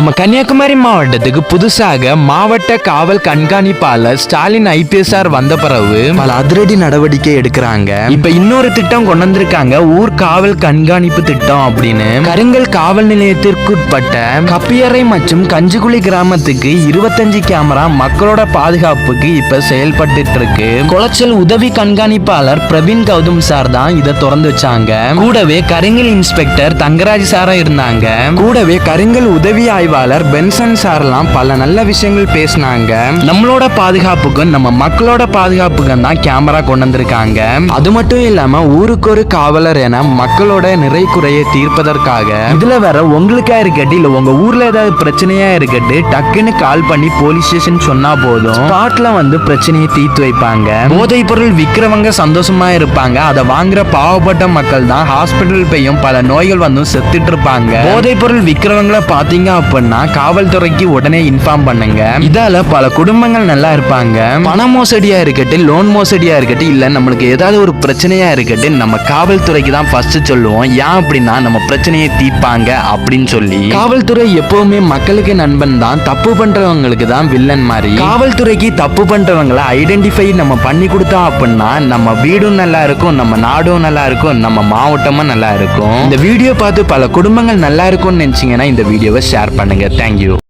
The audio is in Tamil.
நம்ம கன்னியாகுமரி மாவட்டத்துக்கு புதுசாக மாவட்ட காவல் கண்காணிப்பாளர் ஸ்டாலின் ஐபிஎஸ்ஆர் வந்த பிறகு பல அதிரடி நடவடிக்கை எடுக்கிறாங்க. இப்ப இன்னொரு திட்டம் கொண்டு வந்திருக்காங்க, ஊர் காவல் கண்காணிப்பு திட்டம் அப்படின்னு. கருங்கல் காவல் நிலையத்திற்குட்பட்ட கப்பியறை மற்றும் கஞ்சிக்குழி கிராமத்துக்கு 25 கேமரா மக்களோட பாதுகாப்புக்கு இப்ப செயல்பட்டு இருக்கு. குளச்சல் உதவி கண்காணிப்பாளர் பிரவீன் கௌதம் சார் தான் இதை திறந்து வச்சாங்க. கூடவே கருங்கல் இன்ஸ்பெக்டர் தங்கராஜ் சாரா இருந்தாங்க. கூடவே கருங்கல் உதவி ஆய்வாளர் பென்சன் சார்லாம் பல நல்ல விஷயங்கள் பேசினாங்க. நம்மளோட பாதுகாப்புக்கும் நம்ம மக்களோட பாதுகாப்புக்கும் தான் கேமரா கொண்டு வந்திருக்காங்க. அது மட்டும் இல்லாம ஊருக்கு ஒரு காவலர் என மக்களோட நிறை குறையை தீர்ப்பதற்காக இதுல வேற உங்களுக்கா இருக்கட்டு இல்ல உங்க ஊர்ல ஏதாவது பிரச்சனையா இருக்கட்டு டக்குன்னு கால் பண்ணி போலீஸ் ஸ்டேஷன் சொன்னா போதும், ஸ்பாட்ல வந்து பிரச்சனையை தீர்த்து வைப்பாங்க. போதைப் பொருள் விற்கிறவங்க சந்தோஷமா இருப்பாங்க. அதை வாங்குற பாவப்பட்ட மக்கள் தான் ஹாஸ்பிட்டல் போயும் பல நோய்கள் வந்து செத்துட்டு இருப்பாங்க. போதைப் பொருள் விற்கிறவங்கள பாத்தீங்க அப்படின்னா காவல்துறைக்கு உடனே இன்ஃபார்ம் பண்ணுங்க. இதால பல குடும்பங்கள் நல்லா இருப்பாங்க. பண மோசடியா இருக்கட்டு, லோன் மோசடியா இருக்கட்டு, இல்ல நம்மளுக்கு ஏதாவது ஒரு பிரச்சனையா இருக்கட்டு நம்ம காவல்துறைக்கு தான் ஃபர்ஸ்ட் சொல்லுவோம். ஏன் அப்படின்னா நம்ம பிரச்சனையை தீர்ப்பாங்க அப்படின்னு சொல்லி. காவல்துறை எப்பவுமே மக்களுக்கு நண்பன் தான், தப்பு பண்றவங்களுக்கு தான் வில்லன் மாதிரி. காவல்துறைக்கு தப்பு பண்றவங்களை ஐடென்டிஃபை நம்ம பண்ணி கொடுத்தோம் அப்படின்னா நம்ம வீடும் நல்லா இருக்கும், நம்ம நாடும் நல்லா இருக்கும், நம்ம மாவட்டமும் நல்லா இருக்கும். இந்த வீடியோ பார்த்து பல குடும்பங்கள் நல்லா இருக்கும்னு நினைச்சீங்கன்னா இந்த வீடியோவை ஷேர் பண்ணுங்க. தேங்க்யூ.